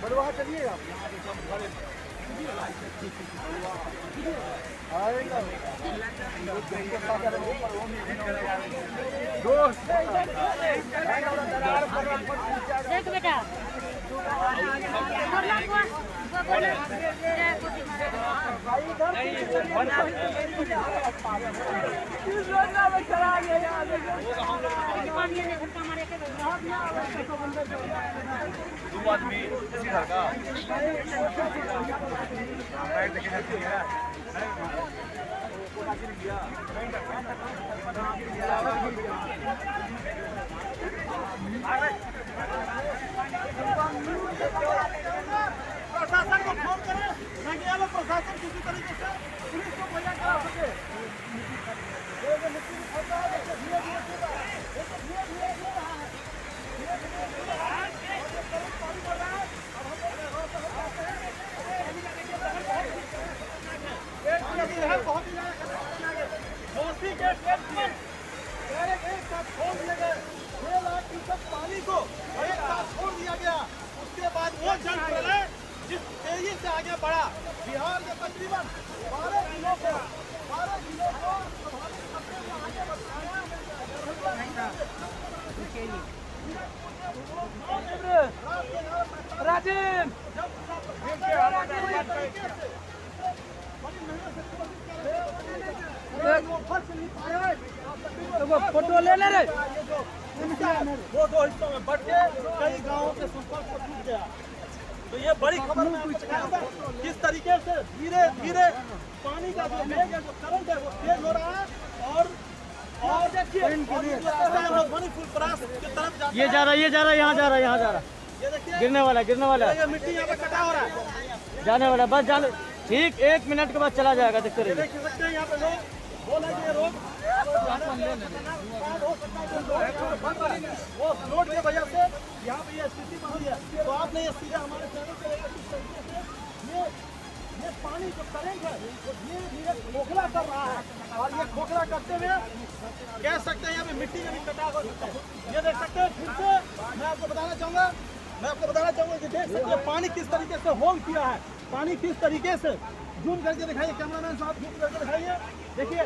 बढ़वा चलिएगा देख बेटा प्रशासन को फोन करें ताकि ये लोग प्रशासन किसी तरीके से पुलिस को मुहैया करा सके। एक साथ छोड़ दिया गया 6 लाख क्यूसेक पानी को एक साथ छोड़ दिया गया। उसके बाद वो जल प्रलय जिस तेजी से आगे बढ़ा बिहार के तकरीबन 12 जिलों को प्रभावित करते हुए आगे बढ़ाया। राजीव फोटो ले ले रे। वो 2 हिस्सों में बढ़ के कई गांवों के संपर्क को टूट गया। तो ये बड़ी खबर में किस तरीके से धीरे धीरे पानी का जो वेग है, जो करंट है, वो तेज हो रहा है और देखिए मणिपुर परास की तरफ ये जा रहा है, यहाँ जा रहा है। ये देखिए गिरने वाला है। ये मिट्टी यहाँ पे कटा हो रहा है, जाने वाला, बस जाने ठीक 1 मिनट के बाद चला जाएगा। देखते रहिए। देख सकते हैं यहाँ पे लोग बोला कि रोड वो रोड की वजह से यहाँ पे ये स्थिति बनी है। तो आपने ये सीधा हमारे चैनल पे किस तरीके से ये पानी जो करंट है वो धीरे धीरे खोखला कर रहा है और ये खोखला करते हुए कह सकते हैं यहाँ पे मिट्टी में भी कटाव हो सकता है। ये देख सकते हैं फिर से मैं आपको बताना चाहूँगा कि देख सकते हैं पानी किस तरीके से होल्ड किया है। पानी किस तरीके से जूम करके दिखाइए, कैमरामैन साहब जूम करके दिखाइए। देखिए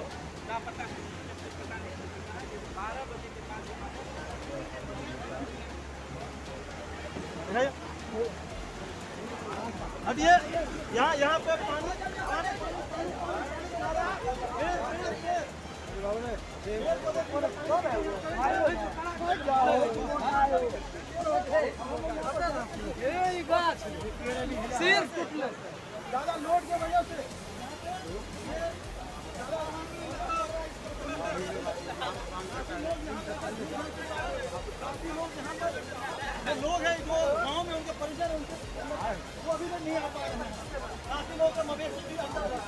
अब ये यहाँ पे पानी ज्यादा लोड की वजह से लोग हैं जो गांव में उनके परिजन उनके वो अभी तक नहीं आ पा रहे हैं। काफी लोग का मवेशी भी अंदर है।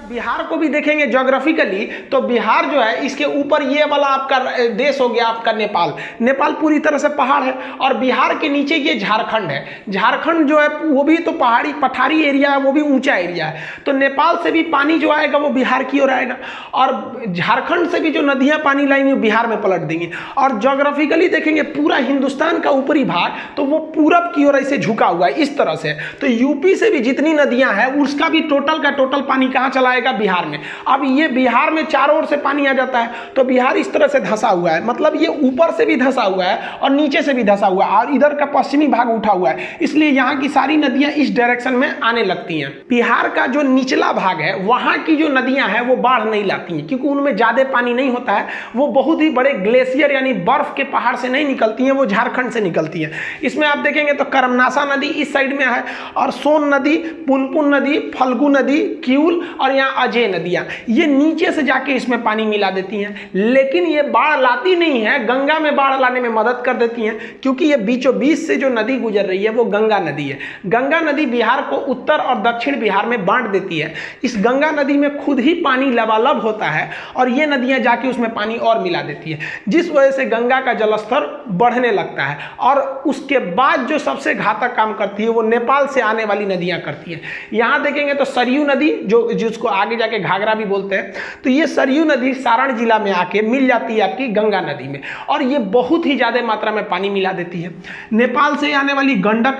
बिहार को भी देखेंगे ज्योग्राफिकली तो बिहार जो है इसके ऊपर ये वाला आपका देश हो गया आपका नेपाल। नेपाल पूरी तरह से पहाड़ है और बिहार के नीचे ये झारखंड है। झारखंड जो है वो भी तो पहाड़ी पठारी एरिया है, वो भी ऊंचा एरिया है। तो नेपाल से भी पानी जो आएगा वो बिहार की ओर आएगा और झारखंड से भी जो नदियां पानी लाएंगी वो बिहार में पलट देंगी। और ज्योग्राफिकली देखेंगे पूरा हिंदुस्तान का ऊपरी भाग तो वो पूरब की ओर ऐसे झुका हुआ है इस तरह से। तो यूपी से भी जितनी नदियां हैं उसका भी टोटल का टोटल पानी कहां चला आएगा? बिहार में। अब ये बिहार में चारों ओर से पानी आ जाता है तो बिहार इस तरह से धंसा हुआ है, मतलब ये ऊपर से भी धंसा हुआ है और नीचे से भी धंसा हुआ है और इधर का पश्चिमी भाग उठा हुआ है, इसलिए यहाँ की सारी नदियां इस डायरेक्शन में आने लगती हैं। बिहार का जो निचला भाग है वहां की जो नदियां हैं वो बाढ़ नहीं लाती हैं क्योंकि उनमें ज्यादा पानी नहीं होता है। वो बहुत ही बड़े ग्लेशियर यानी बर्फ के पहाड़ से नहीं निकलती हैं, वो झारखंड से निकलती है। इसमें आप देखेंगे तो करमनासा नदी इस साइड में है और सोन नदी, पुनपुन नदी, फल्गु नदी, किउल और यहाँ अजय नदियां ये नीचे से जाके इसमें पानी मिला देती हैं। लेकिन ये बाढ़ लाती नहीं है, गंगा में बाढ़ लाने में मदद कर देती हैं क्योंकि ये बीचों बीच से जो नदी गुजर रही है वो गंगा नदी है। गंगा नदी बिहार को उत्तर और दक्षिण बिहार में बांट देती है। इस गंगा नदी में खुद ही पानी लबालब होता है और ये नदियां जाके उसमें पानी और मिला देती है, जिस वजह से गंगा का जलस्तर बढ़ने लगता है। और उसके बाद जो सबसे घातक काम करती है वो नेपाल से आने वाली नदियां करती है। यहां देखेंगे तो सरयू नदी जो जिसको आगे जाके घाघरा भी बोलते हैं, तो ये सरयू नदी सारण जिला में आके मिल जाती है आपकी गंगा नदी में और ये बहुत ही ज्यादा मात्रा में पानी मिला देती है। नेपाल से आने वाली गंडक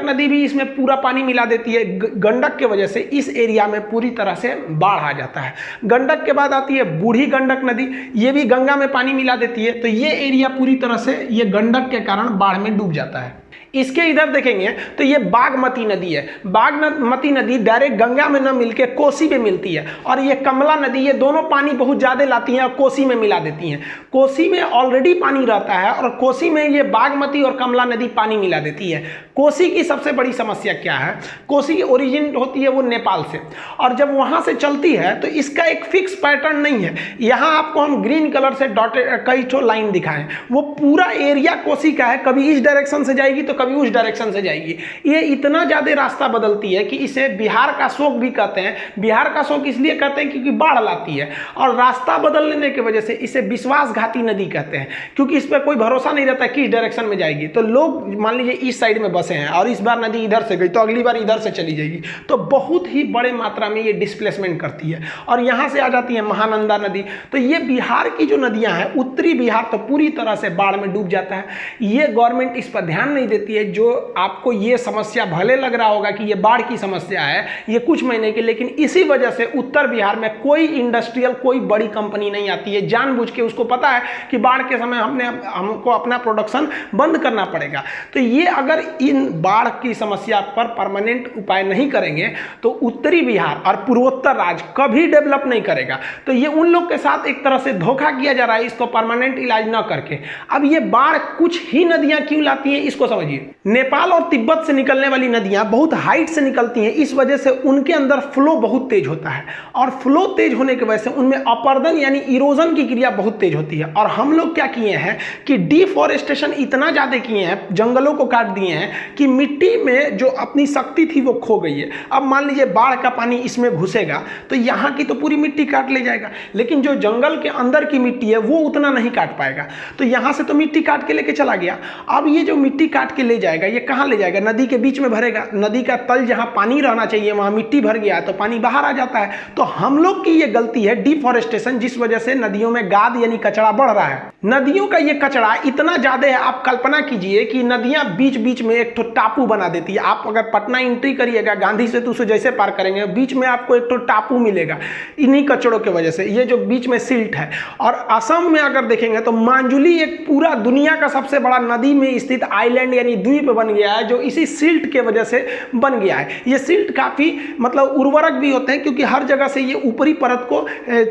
नदी भी इसमें पूरा पानी मिला देती है। गंडक के वजह से इस एरिया में पूरी तरह से बाढ़ आ जाता है। गंडक के बाद आती है बूढ़ी गंडक नदी, ये भी गंगा में पानी मिला देती है। तो ये एरिया पूरी तरह से ये गंडक के कारण बाढ़ में डूब जाता है। इसके इधर देखेंगे तो ये बागमती नदी है। बागमती नदी डायरेक्ट गंगा में न मिलके कोसी में मिलती है और ये कमला नदी, ये दोनों पानी बहुत ज़्यादा लाती हैं और कोसी में मिला देती हैं। कोसी में ऑलरेडी पानी रहता है और कोसी में ये बागमती और कमला नदी पानी मिला देती है। कोसी की सबसे बड़ी समस्या क्या है? कोसी की ओरिजिन होती है वो नेपाल से और जब वहाँ से चलती है तो इसका एक फिक्स पैटर्न नहीं है। यहाँ आपको हम ग्रीन कलर से डॉटेड कई ठो लाइन दिखाएं, वो पूरा एरिया कोसी का है, कभी इस डायरेक्शन से जाएगी तो कभी उस डायरेक्शन से जाएगी। ये इतना ज्यादा रास्ता बदलती है कि इसे बिहार का शोक भी कहते हैं। बिहार का शोक इसलिए कहते हैं क्योंकि बाढ़ लाती है और रास्ता बदलने की वजह से इसे विश्वासघाती नदी कहते हैं क्योंकि इस पर कोई भरोसा नहीं रहता किस डायरेक्शन में जाएगी। तो लोग मान लीजिए इस साइड में बसे हैं और इस बार नदी इधर से गई तो अगली बार इधर से चली जाएगी, तो बहुत ही बड़े मात्रा में ये डिस्प्लेसमेंट करती है और यहाँ से आ जाती है महानंदा नदी। तो ये बिहार की जो नदियाँ हैं, उत्तरी बिहार तो पूरी तरह से बाढ़ में डूब जाता है। ये गवर्नमेंट इस पर ध्यान नहीं देती है। जो आपको ये समस्या भले लग रहा होगा कि ये बाढ़ की समस्या है ये कुछ महीने की, लेकिन इसी वजह से उत्तर बिहार में कोई इंडस्ट्रियल कोई बड़ी कंपनी नहीं आती है। जानबूझ के उसको पता है कि बाढ़ के समय हमको अपना प्रोडक्शन बंद करना पड़ेगा। तो ये अगर इन बाढ़ की समस्या पर परमानेंट उपाय नहीं करेंगे तो उत्तरी बिहार और पूर्वोत्तर राज्य कभी डेवलप नहीं करेगा। तो ये उन लोग के साथ एक तरह से धोखा किया जा रहा है इसको परमानेंट इलाज न करके। अब ये बाढ़ कुछ ही नदियां क्यों लाती हैं इसको समझिए। नेपाल और तिब्बत से निकलने वाली नदियां बहुत हाइट से निकलती हैं, इस वजह से उनके अंदर फ्लो बहुत तेज होता है और फ्लो तेज होने की वजह से उनमें अपर्दन यानी इरोजन की क्रिया बहुत तेज होती है। और हम लोग क्या किए हैं कि डिफॉरेस्टेशन इतना ज्यादा किए हैं, जंगलों को काट दिए हैं कि मिट्टी में जो अपनी शक्ति थी वो खो गई है। अब मान लीजिए बाढ़ का पानी इसमें घुसेगा तो यहाँ की तो पूरी मिट्टी काट ले जाएगा, लेकिन जो जंगल के अंदर की मिट्टी है वो उतना नहीं काट पाएगा। तो यहाँ से तो मिट्टी काट के लेके चला गया, अब ये जो मिट्टी काट के ले जाएगा ये कहाँ ले जाएगा? नदी के बीच में भरेगा। नदी का तल जहाँ पानी रहना चाहिए वहाँ मिट्टी भर गया तो पानी बाहर आ जाता है। तो हम लोग की ये गलती है डिफॉरेस्टेशन, जिस वजह से नदियों में गाद यानी कचरा बढ़ रहा है। नदियों का ये कचरा इतना ज्यादा है, आप कल्पना कीजिए कि नदियां बीच बीच में एक टापू बना देती है। आप अगर पटना एंट्री करिएगा गांधी सेतु से जैसे पार करेंगे बीच में आपको एक टापू मिलेगा इन्हीं कचड़ों की वजह से, ये जो बीच में सिल्ट है। और असम में अगर देखेंगे तो मांजुली एक पूरा दुनिया का सबसे बड़ा नदी में स्थित आइलैंड यानी द्वीप बन गया है जो इसी सिल्ट के वजह से बन गया है। ये सिल्ट काफी मतलब उर्वरक भी होते हैं क्योंकि हर जगह से ये ऊपरी परत को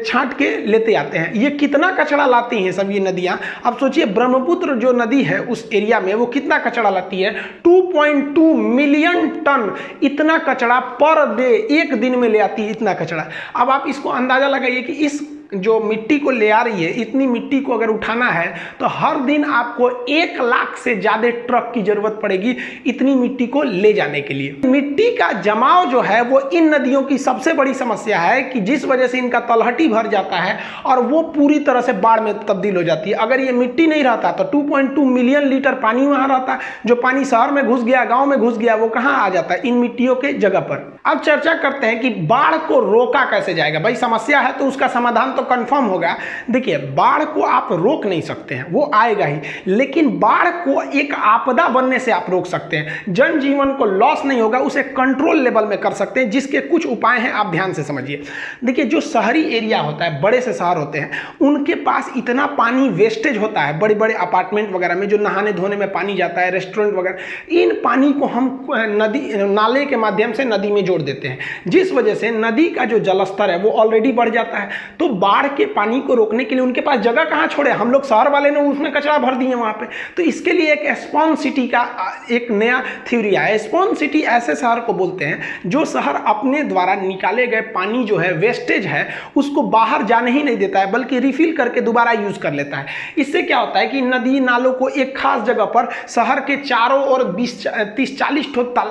छांट के लेते आते हैं। ये कितना कचरा लाती हैं सब ये नदियां। अब सोचिए ब्रह्मपुत्र जो नदी है उस एरिया में वो कितना कचरा लाती है, 2.2 मिलियन टन इतना कचरा पर डे एक दिन में ले आती है, इतना कचरा। अब आप इसको अंदाजा लगाइए कि इस जो मिट्टी को ले आ रही है, इतनी मिट्टी को अगर उठाना है तो हर दिन आपको 1 लाख से ज़्यादा ट्रक की जरूरत पड़ेगी इतनी मिट्टी को ले जाने के लिए। मिट्टी का जमाव जो है वो इन नदियों की सबसे बड़ी समस्या है कि जिस वजह से इनका तलहटी भर जाता है और वो पूरी तरह से बाढ़ में तब्दील हो जाती है। अगर ये मिट्टी नहीं रहता तो 2.2 मिलियन लीटर पानी वहां रहता, जो पानी शहर में घुस गया, गाँव में घुस गया, वो कहाँ आ जाता है? इन मिट्टियों के जगह पर। अब चर्चा करते हैं कि बाढ़ को रोका कैसे जाएगा। भाई समस्या है तो उसका समाधान तो कंफर्म होगा। देखिए, बाढ़ को आप रोक नहीं सकते हैं, वो आएगा ही, लेकिन बाढ़ को एक आपदा बनने से आप रोक सकते हैं। जनजीवन को लॉस नहीं होगा, उसे कंट्रोल लेवल में कर सकते हैं, जिसके कुछ उपाय हैं, आप ध्यान से समझिए। देखिए, जो शहरी एरिया होता है, बड़े से शहर होते हैं, उनके पास इतना पानी वेस्टेज होता है, बड़े बड़े अपार्टमेंट वगैरह में जो नहाने धोने में पानी जाता है, रेस्टोरेंट वगैरह, इन पानी को हम नदी नाले के माध्यम से नदी में जोड़ देते हैं, जिस वजह से नदी का जो जलस्तर है वो ऑलरेडी बढ़ जाता है। तो बाढ़ के पानी को रोकने के लिए उनके पास जगह कहाँ छोड़े, हम लोग शहर वाले ने उसमें कचरा भर दिए वहाँ पे। तो इसके लिए एक स्पॉन्ज सिटी का एक नया थ्योरी है। स्पॉन्ज सिटी ऐसे शहर को बोलते हैं जो शहर अपने द्वारा निकाले गए पानी जो है, वेस्टेज है, उसको बाहर जाने ही नहीं देता है, बल्कि रिफिल करके दोबारा यूज कर लेता है। इससे क्या होता है कि नदी नालों को एक खास जगह पर शहर के चारों ओर 20-30-40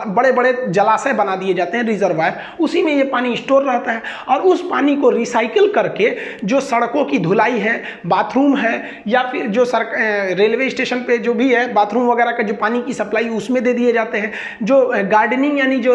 बड़े बड़े जलाशय बना दिए जाते हैं, रिजर्वायर, उसी में ये पानी स्टोर रहता है। और उस पानी को रिसाइकिल करके जो सड़कों की धुलाई है, बाथरूम है, या फिर जो रेलवे स्टेशन पे जो भी है बाथरूम वगैरह का जो पानी की सप्लाई, उसमें दे दिए जाते हैं। जो गार्डनिंग यानी जो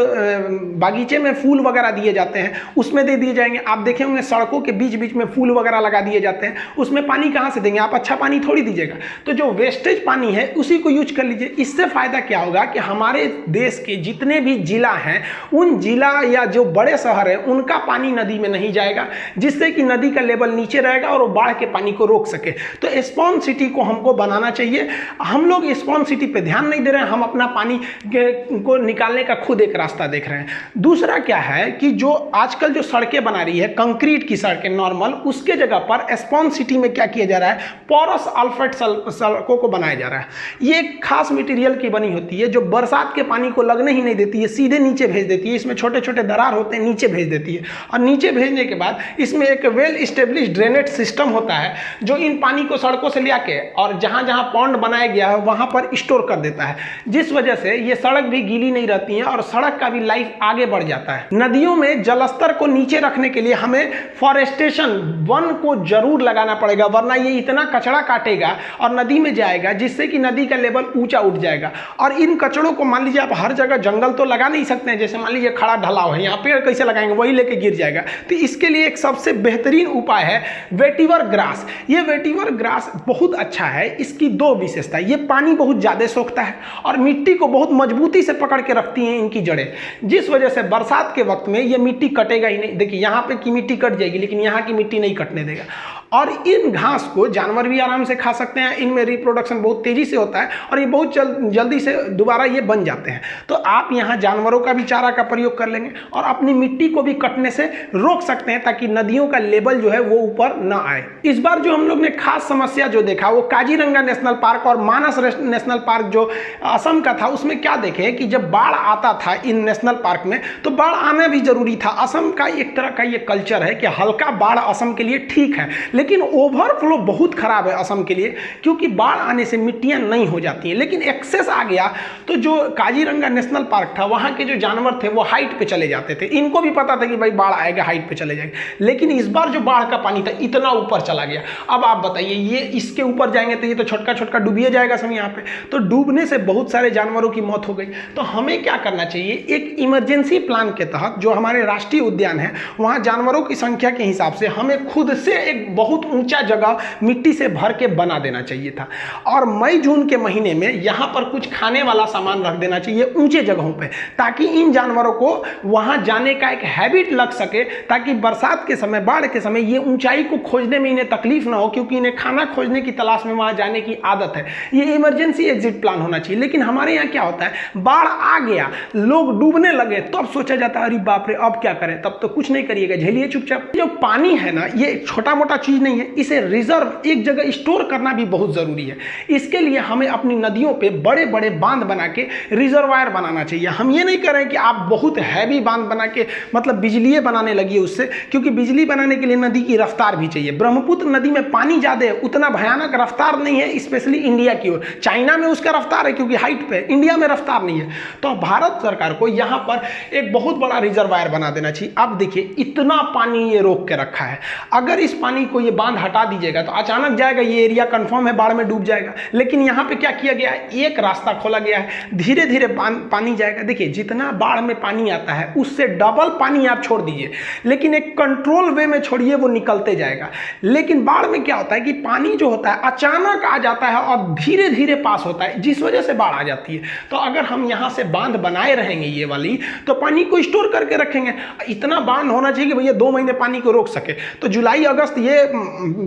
बागीचे में फूल वगैरह दिए जाते हैं, उसमें दे दिए जाएंगे। आप देखे होंगे सड़कों के बीच बीच में फूल वगैरह लगा दिए जाते हैं, उसमें पानी कहाँ से देंगे आप? अच्छा पानी थोड़ी दीजिएगा। तो जो वेस्टेज पानी है उसी को यूज कर लीजिए। इससे फायदा क्या होगा कि हमारे देश के जितने भी जिला हैं, उन जिला या जो बड़े शहर हैं, उनका पानी नदी में नहीं जाएगा, जिससे कि नदी का लेवल नीचे रहेगा और वो बाढ़ के पानी को रोक सके। तो स्पॉन्ज सिटी को हमको बनाना चाहिए। हम लोग स्पॉन्ज सिटी पे ध्यान नहीं दे रहे हैं, हम अपना पानी को निकालने का खुद एक रास्ता देख रहे हैं। दूसरा क्या है कि जो आजकल जो सड़कें बना रही है, कंक्रीट की सड़कें नॉर्मल, उसके जगह पर स्पॉन्ज सिटी में क्या किया जा रहा है, पोरस अल्फेट सड़कों को बनाया जा रहा है। ये एक खास मटेरियल की बनी होती है जो बरसात के पानी को लगने ही नहीं देती है, सीधे नीचे भेज देती है। इसमें छोटे छोटे दरार होते हैं, नीचे भेज देती है, और नीचे भेजने के बाद इसमें एक वेल इस्टेब्लिश ड्रेनेज सिस्टम होता है जो इन पानी को सड़कों से ले आके और जहां जहां पॉन्ड बनाया गया है वहां पर स्टोर कर देता है, जिस वजह से ये सड़क भी गीली नहीं रहती है और सड़क का भी लाइफ आगे बढ़ जाता है। नदियों में जलस्तर को नीचे रखने के लिए हमें फॉरेस्टेशन, वन को जरूर लगाना पड़ेगा, वरना ये इतना कचरा काटेगा और नदी में जाएगा जिससे कि नदी का लेवल ऊंचा उठ जाएगा। और इन कचड़ों को मान लीजिए आप हर जगह जंगल तो लगा नहीं सकते हैं, जैसे मान लीजिए खड़ा ढलाव है, यहाँ पेड़ कैसे लगाएंगे, वही लेके गिर जाएगा। तो इसके लिए एक सबसे बेहतरीन उपाय है वेटिवर ग्रास। ये वेटिवर ग्रास बहुत अच्छा है। इसकी दो विशेषता, ये पानी बहुत ज़्यादा सोखता है और मिट्टी को बहुत मजबूती से पकड़ के रखती हैं इनकी जड़ें, जिस वजह से बरसात के वक्त में ये मिट्टी कटेगा ही नहीं। देखिए यहाँ पे की मिट्टी कट जाएगी, लेकिन यहाँ की मिट्टी नहीं कटने देगा। और इन घास को जानवर भी आराम से खा सकते हैं, इनमें रिप्रोडक्शन बहुत तेजी से होता है और ये बहुत जल्दी से दोबारा ये बन जाते हैं। तो आप यहाँ जानवरों का भी चारा का प्रयोग कर लेंगे और अपनी मिट्टी को भी कटने से रोक सकते हैं, ताकि नदियों का लेवल जो है वो ऊपर ना आए। इस बार जो हम लोग ने खास समस्या जो देखा वो काजीरंगा नेशनल पार्क और मानस नेशनल पार्क जो असम का था, उसमें क्या देखे कि जब बाढ़ आता था इन नेशनल पार्क में, तो बाढ़ आना भी जरूरी था। असम का एक तरह का ये कल्चर है कि हल्का बाढ़ असम के लिए ठीक है, लेकिन ओवरफ्लो बहुत खराब है असम के लिए, क्योंकि बाढ़ आने से मिट्टियां नहीं हो जाती हैं। लेकिन एक्सेस आ गया तो जो काजीरंगा नेशनल पार्क था, वहां के जो जानवर थे वो हाइट पे चले जाते थे। इनको भी पता था कि भाई बाढ़ आएगा, हाइट पे चले जाएंगे, लेकिन इस बार जो बाढ़ का पानी था इतना ऊपर चला गया। अब आप बताइए, ये इसके ऊपर जाएंगे तो ये तो छोटका छोटका डूबिए जाएगा सब यहाँ पे, तो डूबने से बहुत सारे जानवरों की मौत हो गई। तो हमें क्या करना चाहिए, एक इमरजेंसी प्लान के तहत जो हमारे राष्ट्रीय उद्यान है, वहाँ जानवरों की संख्या के हिसाब से हमें खुद से एक बहुत ऊंचा जगह मिट्टी से भर के बना देना चाहिए था। और मई जून के महीने में यहाँ पर कुछ खाने वाला सामान रख देना चाहिए ऊंचे जगहों पे, ताकि इन जानवरों को वहाँ जाने का एक हैबिट लग सके, ताकि बरसात के समय, बाढ़ के समय ये ऊंचाई को खोजने में इन्हें तकलीफ ना हो, क्योंकि इन्हें खाना खोजने की तलाश में वहाँ जाने की आदत है। ये इमरजेंसी एग्जिट प्लान होना चाहिए। लेकिन हमारे यहाँ क्या होता है, बाढ़ आ गया, लोग डूबने लगे, तब सोचा जाता है अरे बाप रे अब क्या करें। तब तो कुछ नहीं करिएगा, झेलिए चुपचाप। जो पानी है ना, ये छोटा मोटा चीज चीज़ नहीं है, इसे रिजर्व एक जगह स्टोर करना भी बहुत ज़रूरी है। इसके लिए हमें अपनी नदियों पे बड़े बड़े बांध बना के रिजर्वायर बनाना चाहिए। हम ये नहीं करें कि आप बहुत हैवी बांध बना के मतलब बिजली बनाने लगी उससे, क्योंकि बिजली बनाने के लिए नदी की रफ्तार भी चाहिए। ब्रह्मपुत्र नदी में पानी ज़्यादा है, उतना भयानक रफ्तार नहीं है, स्पेशली इंडिया की ओर। चाइना में उसका रफ्तार है क्योंकि हाइट पे, इंडिया में रफ्तार नहीं है। तो भारत सरकार को यहाँ पर एक बहुत बड़ा रिजर्वायर बना देना चाहिए। अब देखिए इतना पानी ये रोक के रखा है, अगर इस पानी को ये बांध हटा दीजिएगा तो अचानक जाएगा, ये एरिया कंफर्म है बाढ़ में डूब जाएगा। लेकिन यहाँ पे क्या किया गया है, एक रास्ता खोला गया है, धीरे धीरे पानी जाएगा। देखिए जितना बाढ़ में पानी आता है उससे डबल पानी आप छोड़ दीजिए, लेकिन एक कंट्रोल वे में छोड़िए, वो निकलते जाएगा। लेकिन बाढ़ में क्या होता है कि पानी जो होता है अचानक आ जाता है और धीरे धीरे पास होता है, जिस वजह से बाढ़ आ जाती है। तो अगर हम यहाँ से बांध बनाए रहेंगे ये वाली, तो पानी को स्टोर करके रखेंगे। इतना बांध होना चाहिए कि भैया 2 महीने पानी को रोक सके। तो जुलाई अगस्त ये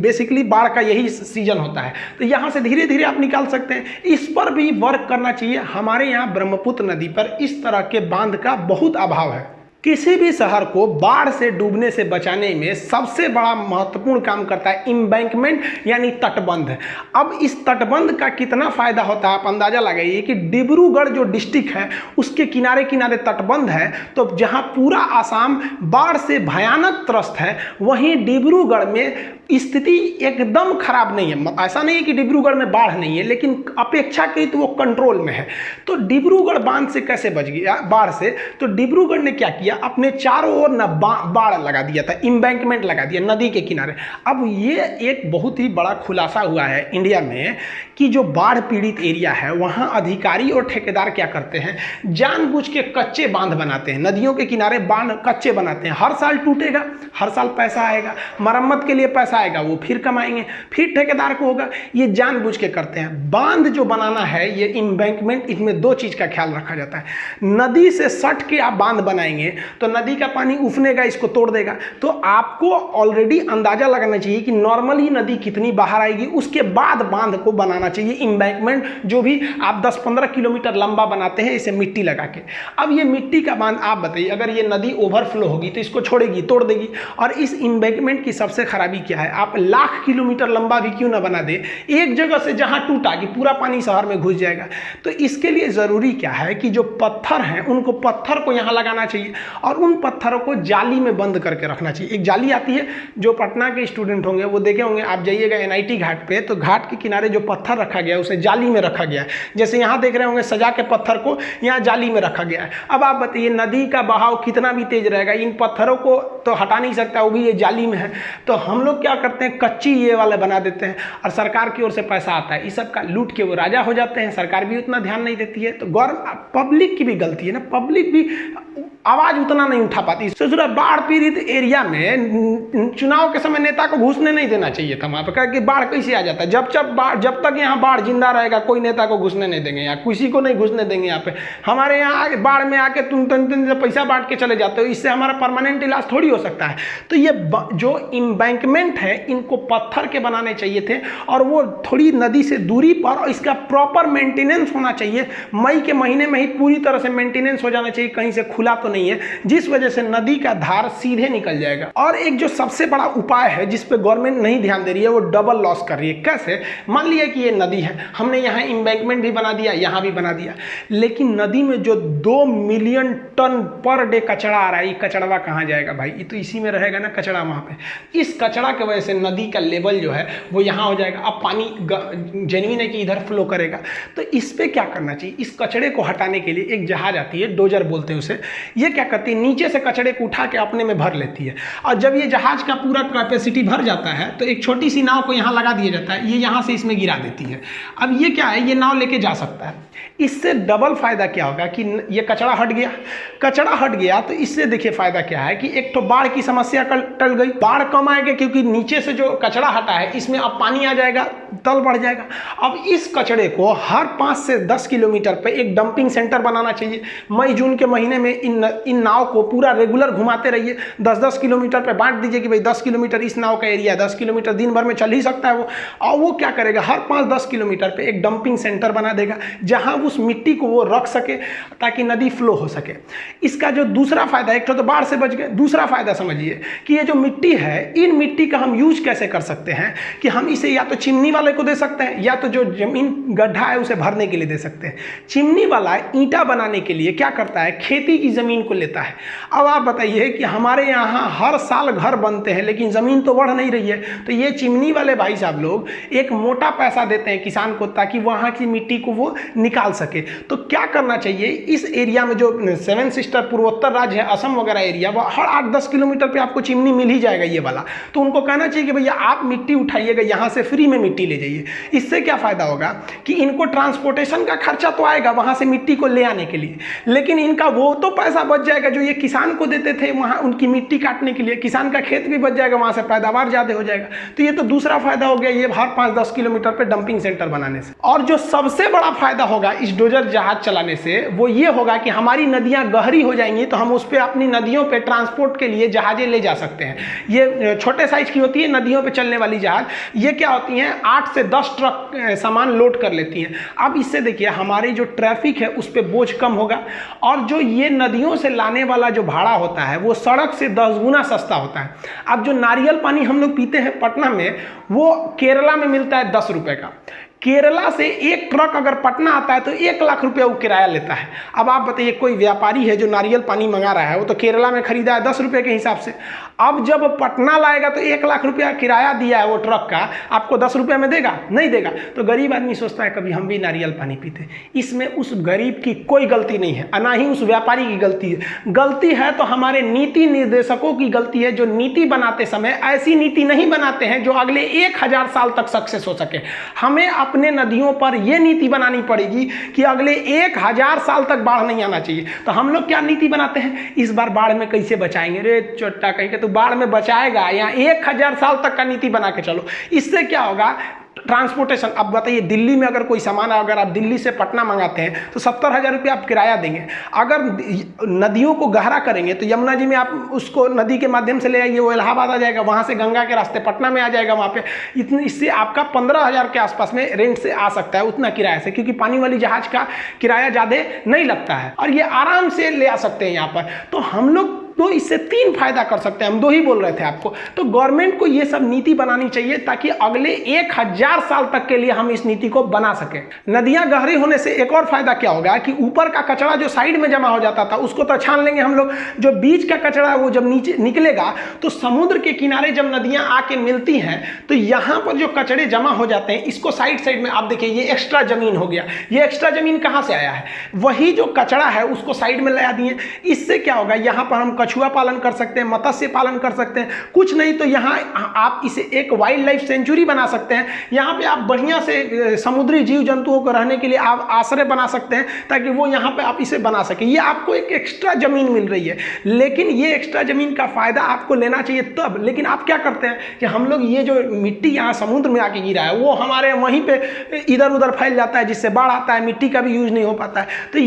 बेसिकली बाढ़ का यही सीजन होता है, तो यहाँ से धीरे धीरे आप निकाल सकते हैं। इस पर भी वर्क करना चाहिए। हमारे यहाँ ब्रह्मपुत्र नदी पर इस तरह के बांध का बहुत अभाव है। किसी भी शहर को बाढ़ से डूबने से बचाने में सबसे बड़ा महत्वपूर्ण काम करता है एम्बैंकमेंट यानी तटबंध। अब इस तटबंध का कितना फायदा होता है आप अंदाजा लगाइए कि डिब्रूगढ़ जो डिस्ट्रिक्ट है उसके किनारे किनारे तटबंध है, तो जहां पूरा आसाम बाढ़ से भयानक त्रस्त है, वहीं डिब्रूगढ़ में स्थिति एकदम खराब नहीं है। ऐसा नहीं है कि डिब्रूगढ़ में बाढ़ नहीं है, लेकिन अपेक्षाकृत वो कंट्रोल में है। तो डिब्रूगढ़ बांध से कैसे बच गया बाढ़ से? तो डिब्रूगढ़ ने क्या किया, अपने चारों ओर न बाड़ लगा दिया था, एम्बैंकमेंट लगा दिया नदी के किनारे। अब ये एक बहुत ही बड़ा खुलासा हुआ है इंडिया में कि जो बाढ़ पीड़ित एरिया है वहाँ अधिकारी और ठेकेदार क्या करते हैं, जानबूझ के कच्चे बांध बनाते हैं, नदियों के किनारे बांध कच्चे बनाते हैं। हर साल टूटेगा, हर साल पैसा आएगा, मरम्मत के लिए पैसा आएगा, वो फिर कमाएंगे, फिर ठेकेदार को होगा। ये जानबूझ के करते हैं। बांध जो बनाना है ये एम्बैंकमेंट, इसमें 2 चीज़ का ख्याल रखा जाता है। नदी से सट के आप बांध बनाएंगे तो नदी का पानी उफनेगा, इसको तोड़ देगा। तो आपको ऑलरेडी अंदाजा लगाना चाहिए कि नॉर्मली नदी कितनी बाहर आएगी, उसके बाद बांध को बनाना चाहिए एम्बैंकमेंट। जो भी आप 10-15 किलोमीटर लंबा बनाते हैं इसे मिट्टी लगा के। अब ये मिट्टी का बांध आप बताइए, अगर ये नदी ओवरफ्लो होगी तो इसको छोड़ेगी, तोड़ देगी। और इस एम्बैंकमेंट की सबसे खराबी क्या है, आप लाख किलोमीटर लंबा भी क्यों ना बना दे, एक जगह से जहां टूटा कि पूरा पानी शहर में घुस जाएगा। तो इसके लिए जरूरी क्या है कि जो पत्थर हैं उनको पत्थर को यहां लगाना चाहिए और उन पत्थरों को जाली में बंद करके रखना चाहिए। एक जाली आती है, जो पटना के स्टूडेंट होंगे वो देखे होंगे, आप जाइएगा NIT घाट पे तो घाट के किनारे जो पत्थर रखा गया है उसे जाली में रखा गया है। जैसे यहाँ देख रहे होंगे सजा के पत्थर को यहाँ जाली में रखा गया है। अब आप बताइए नदी का बहाव कितना भी तेज रहेगा, इन पत्थरों को तो हटा नहीं सकता, वो भी ये जाली में है। तो हम लोग क्या करते हैं, कच्ची ये वाले बना देते हैं और सरकार की ओर से पैसा आता है, इस सब का लूट के वो राजा हो जाते हैं। सरकार भी उतना ध्यान नहीं देती है, तो पब्लिक की भी गलती है ना, पब्लिक भी आवाज उतना नहीं उठा पाती। सोचो बाढ़ पीड़ित एरिया में चुनाव के समय नेता को घुसने नहीं देना चाहिए था वहां पर, कि बाढ़ कैसे आ जाता है। जब तक यहाँ बाढ़ जिंदा रहेगा कोई नेता को घुसने नहीं देंगे, यहाँ किसी को नहीं घुसने देंगे। यहाँ पे हमारे यहाँ बाढ़ में आके तुम पैसा बांट के चले जाते हो, इससे हमारा परमानेंट इलाज थोड़ी हो सकता है। तो ये जो एम्बैंकमेंट है इनको पत्थर के बनाने चाहिए थे और वो थोड़ी नदी से दूरी पर, और इसका प्रॉपर मेंटेनेंस होना चाहिए। मई के महीने में ही पूरी तरह से मेंटेनेंस हो जाना चाहिए, कहीं से खुला तो नहीं है, जिस वजह से नदी का धार सीधे निकल जाएगा। और एक जो सबसे बड़ा उपाय है जिस पे गवर्नमेंट नहीं ध्यान दे रही है वो डबल लॉस कर रही है। कैसे? मान लिया कि ये नदी है, हमने यहाँ एम्बैंकमेंट भी बना दिया, यहाँ भी बना दिया, लेकिन नदी में जो 2 मिलियन टन पर डे कचरा आ रहा है, ये कचड़वा कहाँ जाएगा भाई? ये तो इसी में रहेगा ना कचरा वहाँ पे। इस कचरा की वजह से नदी का लेवल जो है वो यहाँ हो जाएगा। अब पानी जेन्युइन है कि इधर फ्लो करेगा। तो इस पे क्या करना चाहिए, इस कचड़े को हटाने के लिए एक जहाज आती है, डोजर बोलते हैं उसे। ये क्या करती है, नीचे से कचड़े को उठा के अपने में भर लेती है, और जब ये जहाज का पूरा कैपेसिटी भर जाता है तो एक छोटी सी नाव को यहाँ लगा दिया जाता है, ये यहाँ से इसमें गिरा देती है। अब ये क्या है, ये नाव लेके जा सकता है। इससे डबल फायदा क्या होगा कि ये कचरा हट गया, तो इससे देखिए फायदा क्या है कि एक तो बाढ़ की समस्या टल गई, बाढ़ कम आएगा क्योंकि नीचे से जो कचरा हटा है इसमें अब पानी आ जाएगा, तल बढ़ जाएगा। अब इस कचड़े को हर 5 से 10 किलोमीटर पे एक डंपिंग सेंटर बनाना चाहिए। मई जून के महीने में इन इन नाव को पूरा रेगुलर घुमाते रहिए, 10-10 किलोमीटर पे बांट दीजिए कि भाई 10 किलोमीटर इस नाव का एरिया, 10 किलोमीटर दिन भर में चल ही सकता है वो। और वो क्या करेगा, हर 5-10 किलोमीटर पे एक डंपिंग सेंटर बना देगा जहां उस मिट्टी को वो रख सके ताकि नदी फ्लो हो सके। इसका जो दूसरा फायदा, एक तो बाढ़ से बच गए, दूसरा फायदा समझिए कि ये जो मिट्टी है, इन मिट्टी का हम यूज कैसे कर सकते हैं कि हम इसे या तो चिमनी वाले को दे सकते हैं या तो जो जमीन गड्ढा है उसे भरने के लिए दे सकते हैं। चिमनी वाला ईंटा बनाने के लिए क्या करता है, खेती की जमीन को लेता है। अब आप बताइए कि हमारे यहाँ हर साल घर बनते हैं लेकिन जमीन तो बढ़ नहीं रही है, तो ये चिमनी वाले भाई साहब लोग एक मोटा पैसा देते हैं किसान को ताकि वहाँ की मिट्टी को वो निकाल सके। तो क्या करना चाहिए, इस एरिया में जो 7 सिस्टर पूर्वोत्तर राज्य है, असम वगैरह एरिया, वो हर 8-10 किलोमीटर पे आपको चिमनी मिल ही जाएगा ये वाला। तो उनको कहना चाहिए कि भैया आप मिट्टी उठाइएगा, यहाँ से फ्री में मिट्टी ले जाइए। इससे क्या फायदा होगा कि इनको ट्रांसपोर्टेशन का खर्चा तो आएगा वहाँ से मिट्टी को ले आने के लिए, लेकिन इनका वो तो पैसा बच जाएगा जो ये किसान को देते थे वहाँ उनकी मिट्टी काटने के लिए। किसान का खेत भी बच जाएगा, वहाँ से पैदावार ज़्यादा हो जाएगा। तो ये तो दूसरा फायदा हो गया ये हर 5-10 किलोमीटर पर डंपिंग सेंटर बनाने से। और जो सबसे बड़ा फायदा होगा इस डोजर जहाज चलाने से वो ये होगा कि हमारी नदियाँ गहरी हो जाएंगी तो हम उस पर अपनी नदियों पर ट्रांसपोर्ट के लिए जहाजें ले जा सकते हैं। ये छोटे साइज की होती है नदियों पे चलने वाली जहाज, ये क्या होती हैं 8 से 10 ट्रक सामान लोड कर लेती हैं। अब इससे देखिए हमारी जो ट्रैफिक है उस पर बोझ कम होगा और जो ये नदियों से लाने वाला जो भाड़ा होता है वो सड़क से 10 गुना सस्ता होता है। अब जो नारियल पानी हम लोग पीते हैं पटना में, वो केरला में मिलता है 10 रुपये का। केरला से एक ट्रक अगर पटना आता है तो 1 लाख रुपया वो किराया लेता है। अब आप बताइए कोई व्यापारी है जो नारियल पानी मंगा रहा है, वो तो केरला में खरीदा है 10 रुपये के हिसाब से, अब जब पटना लाएगा तो 1 लाख रुपया किराया दिया है वो ट्रक का, आपको 10 रुपये में देगा? नहीं देगा। तो गरीब आदमी सोचता है कभी हम भी नारियल पानी पीते। इसमें उस गरीब की कोई गलती नहीं है, ना ही उस व्यापारी की गलती है। गलती है तो हमारे नीति निर्देशकों की गलती है, जो नीति बनाते समय ऐसी नीति नहीं बनाते हैं जो अगले 1000 साल तक सक्सेस हो सके। हमें अपने नदियों पर यह नीति बनानी पड़ेगी कि अगले 1000 साल तक बाढ़ नहीं आना चाहिए। तो हम लोग क्या नीति बनाते हैं, इस बार बाढ़ में कैसे बचाएंगे? रे चोट्टा कहीं के तो बाढ़ में बचाएगा, यहाँ 1000 साल तक का नीति बना के चलो। इससे क्या होगा, ट्रांसपोर्टेशन। अब बताइए दिल्ली में अगर कोई सामान, अगर आप दिल्ली से पटना मंगाते हैं तो 70,000 रुपये आप किराया देंगे। अगर नदियों को गहरा करेंगे तो यमुना जी में आप उसको नदी के माध्यम से ले आइए, वो इलाहाबाद आ जाएगा, वहाँ से गंगा के रास्ते पटना में आ जाएगा। वहाँ पे इतनी, इससे आपका 15,000 के आसपास में रेंट से आ सकता है उतना किराया से, क्योंकि पानी वाली जहाज का किराया ज़्यादा नहीं लगता है और ये आराम से ले आ सकते हैं यहाँ पर। तो हम लोग तो इससे 3 फायदा कर सकते हैं, हम 2 ही बोल रहे थे आपको। तो गवर्नमेंट को ये सब नीति बनानी चाहिए ताकि अगले 1000 साल तक के लिए हम इस नीति को बना सकें। नदियां गहरी होने से एक और फायदा क्या होगा कि ऊपर का कचरा जो साइड में जमा हो जाता था उसको तो छान लेंगे हम लोग, जो बीच का कचरा है वो जब नीचे निकलेगा तो समुद्र के किनारे जब नदियां आके मिलती हैं तो यहाँ पर जो कचरे जमा हो जाते हैं इसको साइड में आप देखिए ये एक्स्ट्रा जमीन हो गया। ये एक्स्ट्रा जमीन कहाँ से आया है, वही जो कचरा है उसको साइड में लगा दिए। इससे क्या होगा, यहाँ पर हम कछुआ पालन कर सकते हैं, मत्स्य पालन कर सकते हैं, कुछ नहीं तो यहाँ आप इसे एक वाइल्ड लाइफ सेंचुरी बना सकते हैं। यहाँ पे आप बढ़िया से समुद्री जीव जंतुओं को रहने के लिए आप आश्रय बना सकते हैं ताकि वो यहाँ पे आप इसे बना सकें। ये आपको एक एक्स्ट्रा जमीन मिल रही है, लेकिन ये एक्स्ट्रा जमीन का फायदा आपको लेना चाहिए तब। लेकिन आप क्या करते हैं कि हम लोग ये जो मिट्टी यहाँ समुद्र में आके गिरा है वो हमारे वहीं पे इधर उधर फैल जाता है, जिससे बाढ़ आता है, मिट्टी का भी यूज नहीं हो पाता है। तो